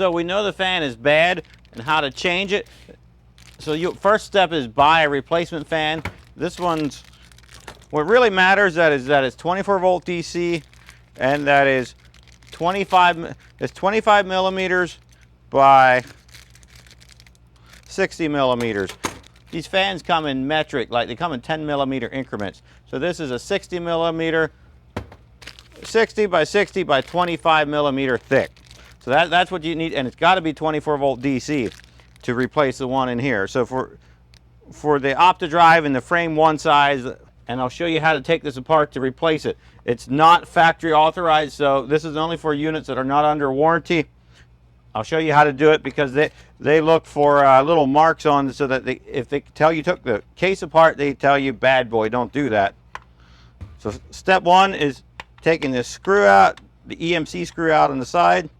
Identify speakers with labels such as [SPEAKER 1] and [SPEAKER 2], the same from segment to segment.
[SPEAKER 1] So we know the fan is bad and how to change it. So first step is buy a replacement fan. This one's, what really matters is that it's 24 volt DC and that is 25 millimeters by 60 millimeters. These fans come in metric, like they come in 10 millimeter increments. So this is a 60 millimeter, 60 by 60 by 25 millimeter thick. So that's what you need, and it's got to be 24 volt DC to replace the one in here. So for the OptiDrive and the frame one size, and I'll show you how to take this apart to replace it. It's not factory authorized, so this is only for units that are not under warranty. I'll show you how to do it because they look for little marks on, so that if they tell you took the case apart, they tell you, bad boy, don't do that. So step one is taking this screw out, the EMC screw out on the side.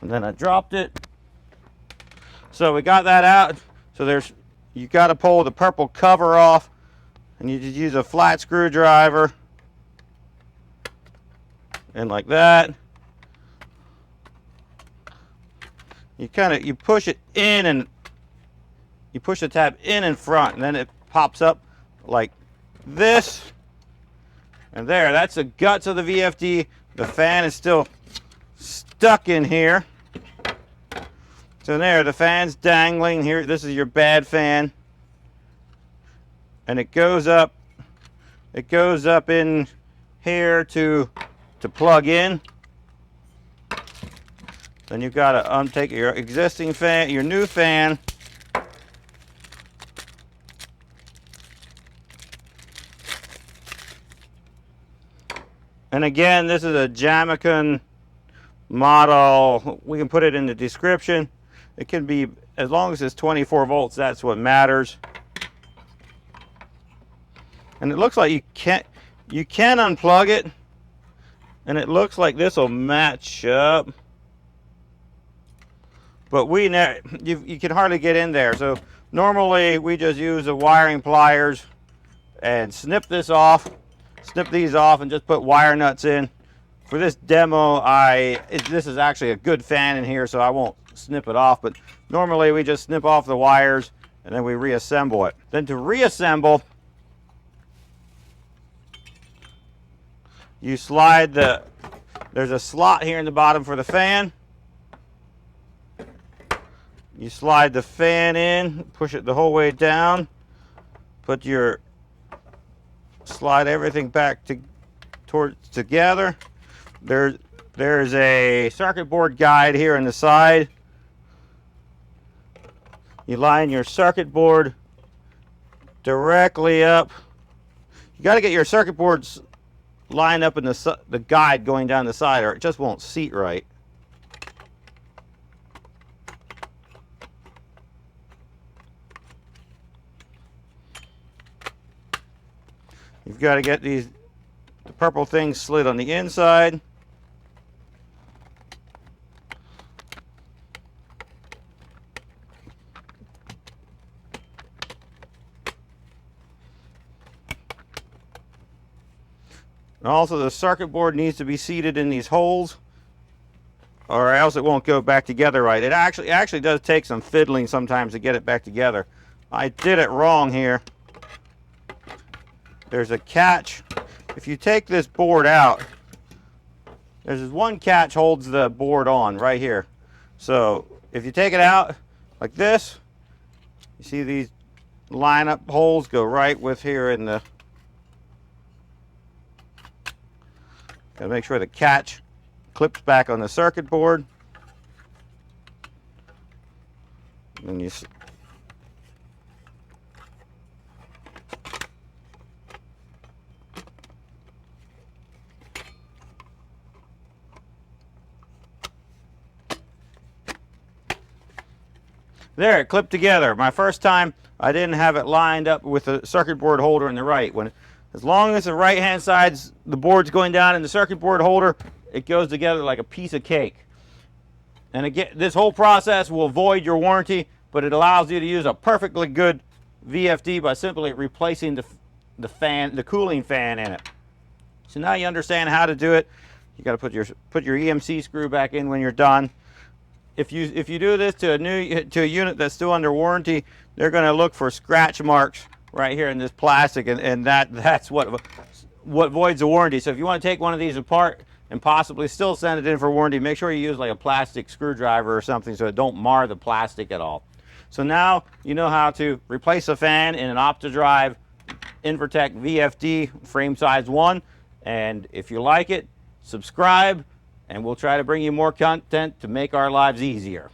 [SPEAKER 1] And then I dropped it. So we got that out. So you got to pull the purple cover off, and you just use a flat screwdriver, and like that. You push it in, and you push the tab in and front, and then it pops up like this. And there, that's the guts of the VFD. The fan is still stuck in here. So there, the fan's dangling here. This is your bad fan. And it goes up in here to plug in. Then you've got to take your existing fan, your new fan, and again, this is a Jamaican model. We can put it in the description. It can be, as long as it's 24 volts, that's what matters. And it looks like you can unplug it, and it looks like this will match up. But you can hardly get in there. So normally we just use the wiring pliers and snip these off, and just put wire nuts in. For this demo, this is actually a good fan in here, so I won't snip it off. But normally we just snip off the wires and then we reassemble it. Then to reassemble, you slide there's a slot here in the bottom for the fan. You slide the fan in, push it the whole way down, slide everything back together. There's a circuit board guide here on the side. You line your circuit board directly up. You got to get your circuit boards lined up in the guide going down the side, or it just won't seat right. You've got to get the purple things slid on the inside. And also the circuit board needs to be seated in these holes, or else it won't go back together right. It actually does take some fiddling sometimes to get it back together. I did it wrong here. There's a catch. If you take this board out, there's this one catch holds the board on right here. So if you take it out like this, you see these line up holes go right with here in the, gotta make sure the catch clips back on the circuit board. And you there, it clipped together. My first time, I didn't have it lined up with the circuit board holder in the right. As long as the right-hand side's, the board's going down in the circuit board holder, it goes together like a piece of cake. And again, this whole process will void your warranty, but it allows you to use a perfectly good VFD by simply replacing the cooling fan in it. So now you understand how to do it. You got to put your EMC screw back in when you're done. If you do this to a unit that's still under warranty, they're going to look for scratch marks right here in this plastic, and that's what voids the warranty. So if you want to take one of these apart and possibly still send it in for warranty, make sure you use like a plastic screwdriver or something so it don't mar the plastic at all. So now you know how to replace a fan in an OptiDrive Invertek VFD frame size 1. And if you like it, subscribe, and we'll try to bring you more content to make our lives easier.